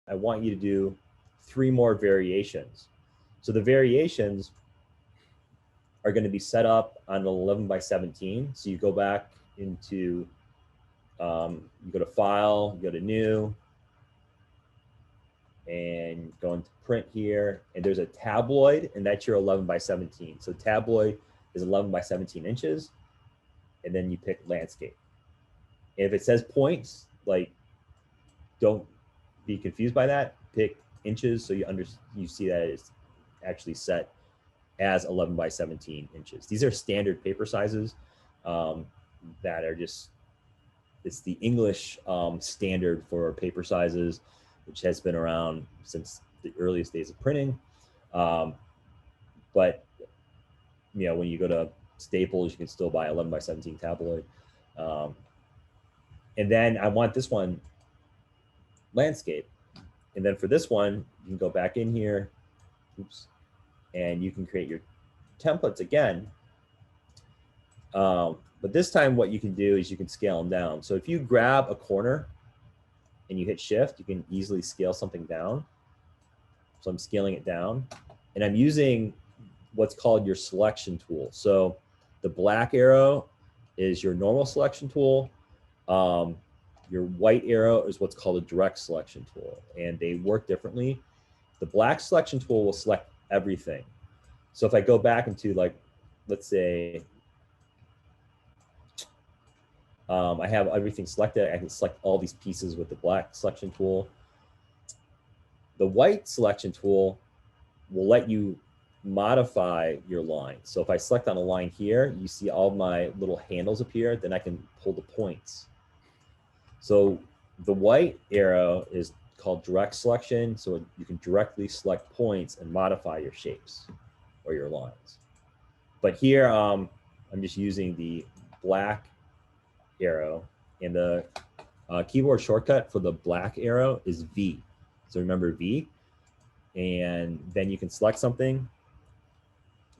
I want you to do 3 more variations. So the variations are going to be set up on an 11 by 17. So you go back into, you go to File, you go to New, and go into Print here, and there's a tabloid, and that's your 11 by 17. So tabloid is 11 by 17 inches, and then you pick landscape. And if it says points, like, don't be confused by that. Pick inches so you see that it's actually set as 11 by 17 inches. These are standard paper sizes that are just, it's the English standard for paper sizes, which has been around since the earliest days of printing. But you know, when you go to Staples, you can still buy 11 by 17 tabloid. And then I want this one landscape. And then for this one, you can go back in here, oops, and you can create your templates again. But this time what you can do is you can scale them down. So if you grab a corner and you hit shift, you can easily scale something down. So I'm scaling it down, and I'm using what's called your selection tool. So the black arrow is your normal selection tool. Your white arrow is what's called a direct selection tool, and they work differently. The black selection tool will select everything. So if I go back into, like, let's say I have everything selected, I can select all these pieces with the black selection tool. The white selection tool will let you modify your line. So if I select on a line here, you see all my little handles appear, then I can pull the points. So the white arrow is called direct selection, so you can directly select points and modify your shapes or your lines. But here, I'm just using the black arrow, and the keyboard shortcut for the black arrow is V. So remember V, and then you can select something.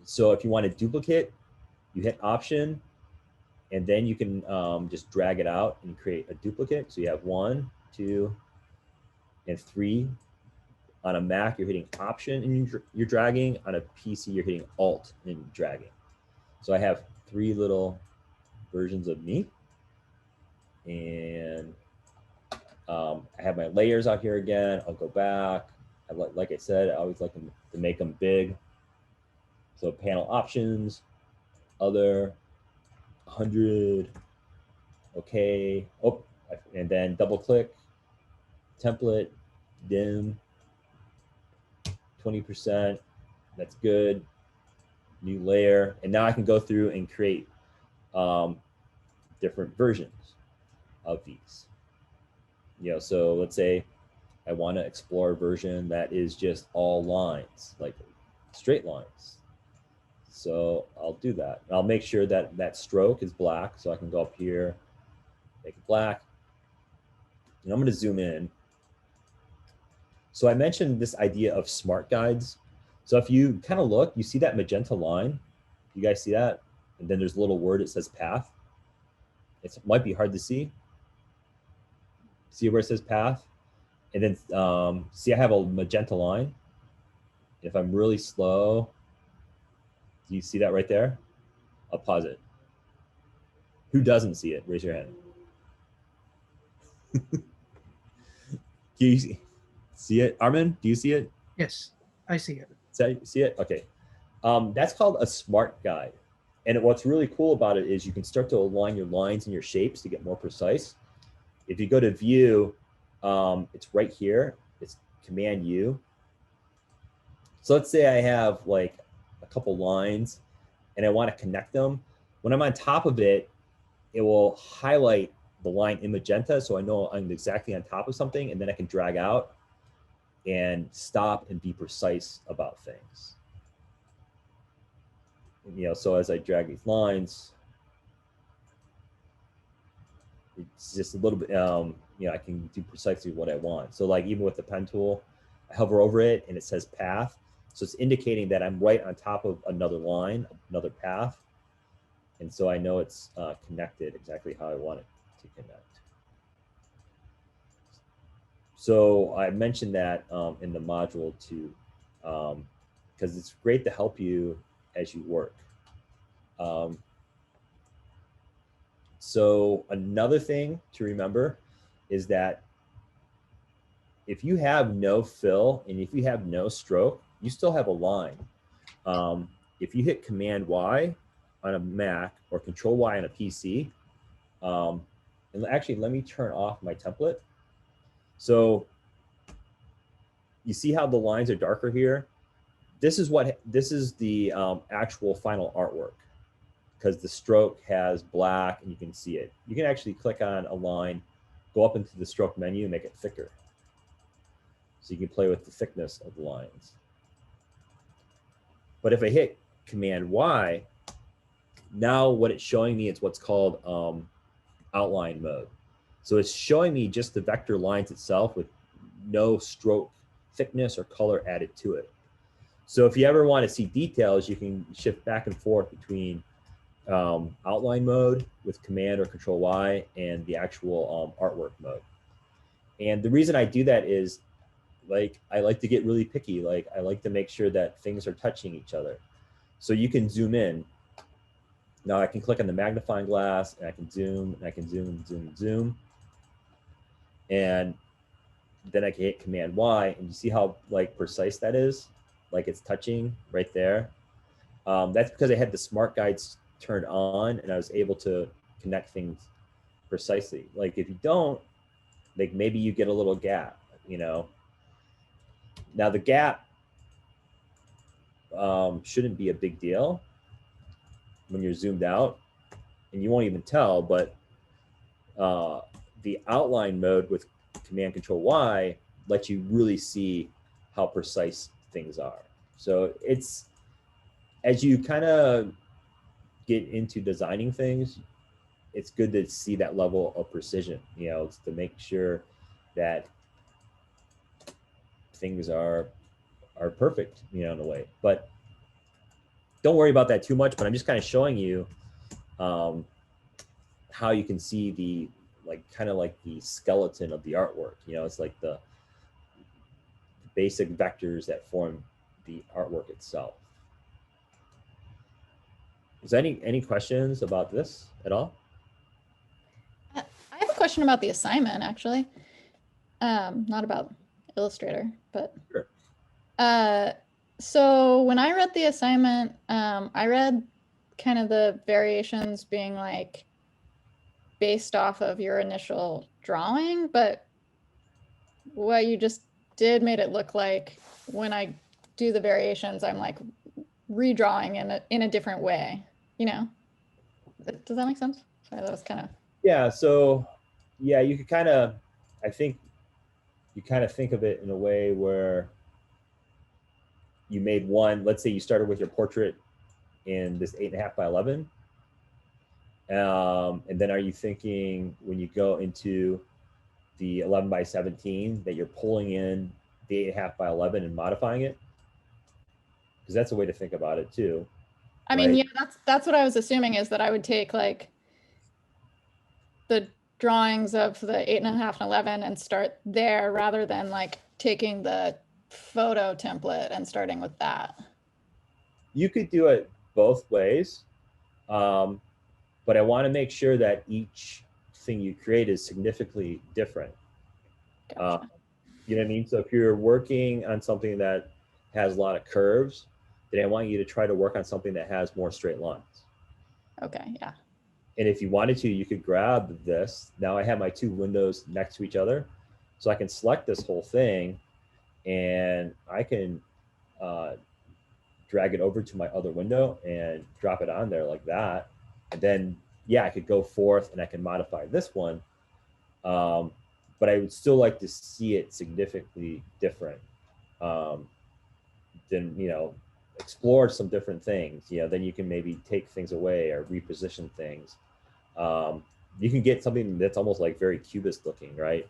So if you want a duplicate, you hit Option, and then you can just drag it out and create a duplicate. So you have 1, 2, and 3. On a Mac, you're hitting Option and you're dragging. On a PC, you're hitting Alt and dragging. So I have 3 little versions of me. And I have my layers out here again. I'll go back. Like I said, I always like them to make them big. So panel options, other, 100, okay. Oh, and then double click, template, dim, 20%, that's good. New layer, and now I can go through and create different versions of these. You know, so let's say I want to explore a version that is just all lines, like straight lines. So I'll do that. I'll make sure that that stroke is black, so I can go up here, make it black. And I'm going to zoom in. So I mentioned this idea of smart guides. So if you kind of look, you see that magenta line. You guys see that? And then there's a little word that says path. It might be hard to see. See where it says path? And then see I have a magenta line. If I'm really slow, do you see that right there? I'll pause it. Who doesn't see it? Raise your hand. Do you see it? Armin, do you see it? Yes, I see it. See it? Okay. That's called a smart guide. And what's really cool about it is you can start to align your lines and your shapes to get more precise. If you go to view, it's right here. It's Command U. So let's say I have like a couple lines and I want to connect them. When I'm on top of it, it will highlight the line in magenta, so I know I'm exactly on top of something, and then I can drag out and stop and be precise about things. You know, so as I drag these lines, it's just a little bit, you know, I can do precisely what I want. So like even with the pen tool, I hover over it and it says path. So it's indicating that I'm right on top of another line, another path. And so I know it's connected exactly how I want it to connect. So I mentioned that in the module too, because it's great to help you as you work. So another thing to remember is that if you have no fill and if you have no stroke, you still have a line. If you hit Command Y on a Mac or Control Y on a PC, and actually let me turn off my template. So you see how the lines are darker here? This is the actual final artwork, because the stroke has black and you can see it. You can actually click on a line, go up into the stroke menu and make it thicker. So you can play with the thickness of the lines. But if I hit Command Y, now what it's showing me is what's called outline mode. So it's showing me just the vector lines itself with no stroke thickness or color added to it. So if you ever want to see details, you can shift back and forth between outline mode with Command or Control Y and the actual artwork mode. And the reason I do that is, like, I like to get really picky. Like, I like to make sure that things are touching each other. So you can zoom in. Now I can click on the magnifying glass and I can zoom and I can zoom and zoom and zoom. And then I can hit Command Y and you see how like precise that is? Like it's touching right there. That's because I had the smart guides turned on and I was able to connect things precisely. Like if you don't, like maybe you get a little gap, you know. Now the gap shouldn't be a big deal when you're zoomed out, and you won't even tell, but the outline mode with Command Control Y lets you really see how precise things are. So it's, as you kind of get into designing things, it's good to see that level of precision, you know, to make sure that things are perfect, you know, in a way. But don't worry about that too much, but I'm just kind of showing you how you can see the, like, kind of like the skeleton of the artwork. You know, it's like the basic vectors that form the artwork itself. Is there any questions about this at all? I have a question about the assignment, actually. Not about Illustrator, but Sure. So when I read the assignment, I read kind of the variations being like based off of your initial drawing, but what you just did made it look like when I do the variations, I'm like redrawing in a different way, you know? Does that make sense? Sorry, that was kind of. Yeah, so yeah, you could kind of, I think you kind of think of it in a way where you made one, let's say you started with your portrait in this 8.5 by 11. And then are you thinking when you go into the 11 by 17 that you're pulling in the 8.5 by 11 and modifying it? Because that's a way to think about it too. I mean, yeah, that's what I was assuming, is that I would take like the drawings of the 8.5 and 11 and start there rather than like taking the photo template and starting with that. You could do it both ways, but I want to make sure that each thing you create is significantly different. Gotcha. You know what I mean? So if you're working on something that has a lot of curves, then I want you to try to work on something that has more straight lines. Okay, yeah. And if you wanted to, you could grab this. Now I have my two windows next to each other. So I can select this whole thing and I can drag it over to my other window and drop it on there like that. And then, yeah, I could go forth and I can modify this one. But I would still like to see it significantly different. Then, you know, explore some different things. You know, then you can maybe take things away or reposition things. You can get something that's almost like very cubist looking, right?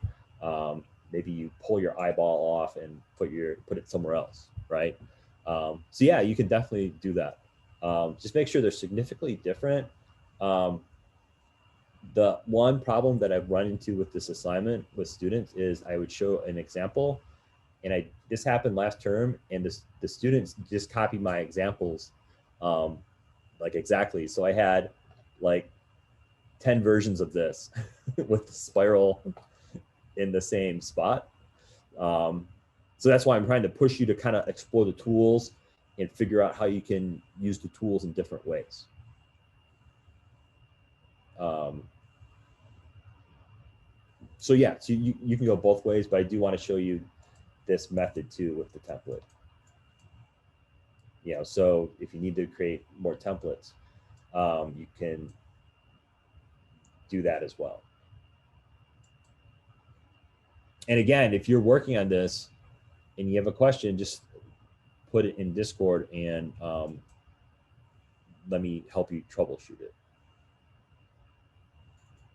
Maybe you pull your eyeball off and put it somewhere else, right? So yeah, you can definitely do that. Just make sure they're significantly different. The one problem that I've run into with this assignment with students is I would show an example, and this happened last term, and the students just copied my examples like exactly. So I had like 10 versions of this with the spiral in the same spot. So that's why I'm trying to push you to kind of explore the tools and figure out how you can use the tools in different ways. So yeah, so you can go both ways, but I do want to show you this method too with the template. You know, so if you need to create more templates, you can do that as well. And again, if you're working on this and you have a question, just put it in Discord and let me help you troubleshoot it.